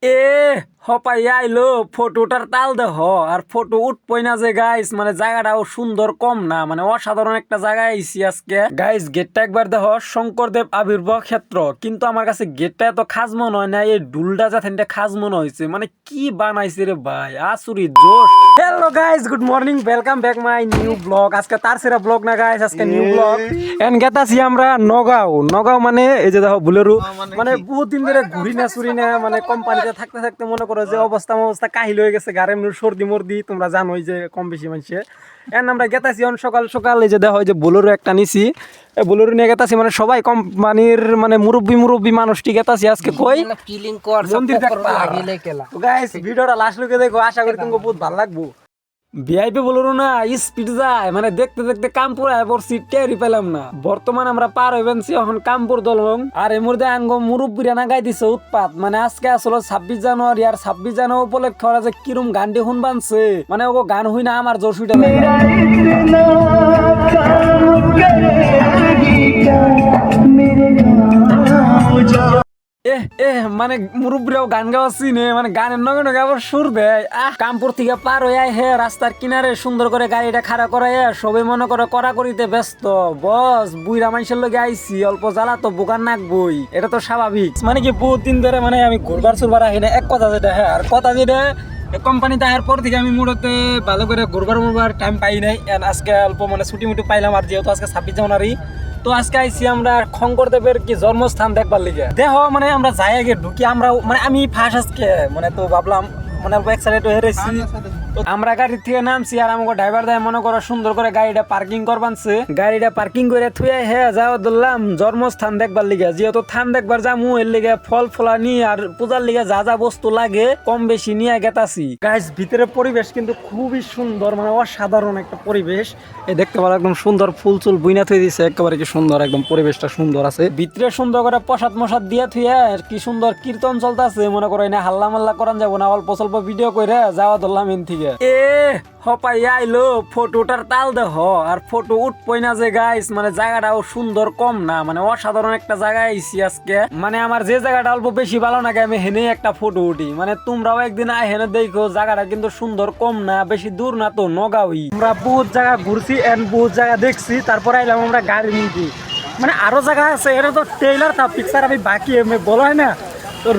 এ হপাই আইলো ফটোটার তাল দেহ আর ফটো উঠপই না যে গাইস মানে জায়গাটাও সুন্দর কম না মানে অসাধারণ একটা জায়গায় আইছি আজকে গাইস গেটটা একবার দেহ শঙ্করদেব আবির্ভাব ক্ষেত্র কিন্তু আমার কাছে গেটটা এত খাস মনে হয় না এই ডুলটা যাতে খাস মনে হয়েছে মানে কি বানাইছে রে ভাই আসুরি জোশ। Hello guys good morning welcome back my new blog আজকে তার সেরা ব্লগ না গাইস আজকে নিউ ব্লগ এন্ড গেতাছি আমরা নগাঁও মানে এই যে দেখো বুলেরু মানে বহুত দিন ধরে ঘুরি না চুরি না মানে কোম্পানিতে থাকতে থাকতে মনে করো যে অবস্থা কাহিল হয়ে গেছে গাড়ি এমনি সর্দি মর্দি তোমরা জানোই যে কম বেশি মানুষে এন্ড আমরা গেতাছি সকাল সকাল এই যে দেখো যে বুলেরু একটা নিছি বুলেরু নিয়ে গেতাছি মানে সবাই কোম্পানির মানে মুরব্বী মানুষটি গেতাছি আজকে কই ফিলিং কর মন্দির দেখবা গাইস ভিডিওটা লাস্ট লুকে দেখো আশা করি তোমাকে বহুত ভালো লাগবো। ভিআইপি বলরো না স্পিড যায় মানে দেখতে দেখতে কামপুর আয় পড়ছি টেরি পেলাম না বর্তমানে আমরা পার হইবেনছি এখন কামপুর দলং আর এর মধ্যে আঙ্গ মুরব্বীরা না গাই দিছে উৎপাত মানে আজকে আসলে 26 জানুয়ারি আর 26 জানুয়ারি উপলক্ষে ওরা যে কিরম গানটি শুন বানছে মানে ও গান হই না আমার জোর সুইটা মানে মুরব্বীরাও গান গাওয়াছি নে মানে গানের নগে নগে আবার সুর দেয় কামপুর থেকে পার হয়ে হে রাস্তার কিনারে সুন্দর করে গাড়িটা খাড়া করাই সবাই মনে করে করা করিতে ব্যস্ত বস বুইরা মানুষের লগে আইছি অল্প জ্বালা তো বোকার নাকবই এটা তো স্বাভাবিক মানে কি বহুত দিন ধরে মানে আমি ঘুরবার চুরবার আহি না এক কথা যেটা হ্যাঁ আর কথা যেটা কোম্পানিতে আসার পর থেকে আমি মুড়তে ভালো করে ঘুরবার টাইম পাই নাই আজকে অল্প মানে ছুটি মুটি পাইলাম আর যেহেতু আজকে 26 জানুয়ারি তো আজকে আইছি আমরা শঙ্করদেবের কি জন্মস্থান দেখবার লিগে দেহ মানে আমরা যাই আগে ঢুকি আমরা মানে আমি ফার্স্ট আজকে মানে তো ভাবলাম মানে অল্প এক্সাইটেড হয়ে রয়েছি তো আমরা গাড়ি থেকে নামছি আর আমাকে ড্রাইভার দেয় মনে করো সুন্দর করে গাড়িটা পার্কিং করবানছে গাড়িটা পার্কিং করে থুয়ে হে যাও ধরলাম জন্মস্থান দেখবার লিগে যেহেতু থান দেখবার যামু এর লিগে ফল ফলানি আর পূজার লিগে যা যা বস্তু লাগে কম বেশি নিয়ে গেতাছি গাইস ভিতরে পরিবেশ কিন্তু খুবই সুন্দর মানে অসাধারণ একটা পরিবেশ এই দেখতে পারো একদম সুন্দর ফুল চুল বুইনা থুই দিছে একেবারে কি সুন্দর একদম পরিবেশটা সুন্দর আছে ভিতরে সুন্দর করে প্রসাদ মশাদ দিয়ে থুয়ে কি সুন্দর কীর্তন চলতেছে মনে করো না হাল্লা মাল্লা করান যাবো না অল্প স্বল্প ভিডিও করে যাওয়া ধরলাম এন থেকে হপাই আইলো ফটোটার তাল দেহ আর ফটো উঠপই না যে গাইস মানে জায়গাটাও সুন্দর কম না মানে অসাধারণ একটা জায়গায় আইছি আজকে মানে আমার যে জায়গাটা অল্প বেশি ভালো লাগে আমি হেনে একটা ফটো উঠি মানে তোমরাও একদিন আয় হেনে দেখো জায়গাটা কিন্তু সুন্দর কম না বেশি দূর না তো নগাঁওই আমরা বহুত জায়গা ঘুরছি এন্ড বহুত জায়গা দেখছি তারপরে আইলাম আমরা গাড়ি নিতে মানে আরো জায়গা আছে এটা তো ট্রেলার তা পিকচার আমি বাকি বলা হয় না তো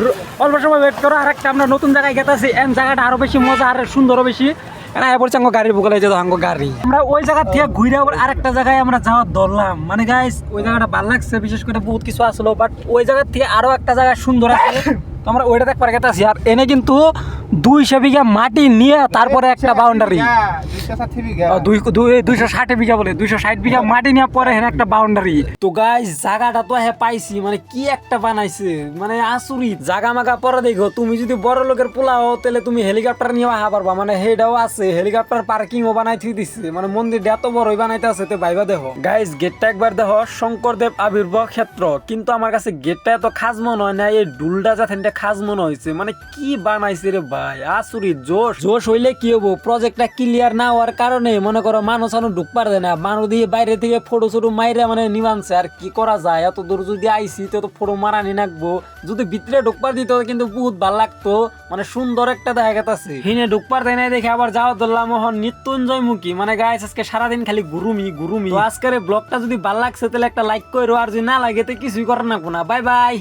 অল্প সময় ওয়েট করো আর একটা আমরা নতুন জায়গায় গেতেছি এন্ড জায়গাটা আরো বেশি মজা আর সুন্দরও বেশি গাড়ির বুকালে যে গাড়ি আমরা ওই জায়গা থেকে ঘুরে আবার আরেকটা জায়গায় আমরা যাওয়ার ধরলাম মানে গাইস ওই জায়গাটা ভালো লাগছে বিশেষ করে বহুত কিছু আসলো বাট ওই জায়গা থেকে আরো একটা জায়গা সুন্দর আছে তো আমরা ওইটা দেখবার গেতেছি আর এনে কিন্তু 200 বিঘা মাটি নিয়ে তারপরে একটা বাউন্ডারি 260 বিঘা বলে 260 বিঘা মাটি নিয়ে পরে এখানে একটা বাউন্ডারি তো গাইস জায়গাটা তো পাইছি মানে কি একটা বানাইছে মানে আসুরিত জায়গা মাগা পরে দেখো তুমি যদি বড় লোকের পোলা হও তাহলে তুমি হেলিকপ্টার নিয়ে আহা পারবা মানে হেটাও আছে হেলিকপ্টার পার্কিং ও বানাই থুই দিচ্ছে মানে মন্দিরটা এত বড়ই বানাইতে আছে তো ভাইবা দেখো গাইস গেটটা একবার দেখো শঙ্করদেব আবির্ভাব ক্ষেত্র কিন্তু আমার কাছে গেটটা এত খাস মনে হয় না এই ডুলটা যাতে খাস মনে হয়েছে মানে কি বানাইছে রে ভাই আসুরিত জোশ হইলে কি হবো প্রজেক্টটা ক্লিয়ার না হওয়ার কারণে মনে করো মানুষ ঢুক পারে না মানুষ দিয়ে বাইরে থেকে ফটো ছোটো মাইরে মানে নিবানছে আর কি করা যায় এত দূর যদি আইসি তো ফটো মারানি নাকবো যদি ভিতরে ঢুকবার দিত কিন্তু বহুত ভালো লাগতো মানে সুন্দর একটা দেখা গেছে হিনে ঢুকবার দেয় না দেখে আবার যাওয়া ধরলাম মৃত্যুঞ্জয় মুখী মানে গাইস আজকে সারাদিন খালি গুরুমি তো আজকের ব্লগটা যদি ভালো লাগছে তাহলে একটা লাইক করো আর যদি না লাগে তো কিছুই করার না বাই বাই।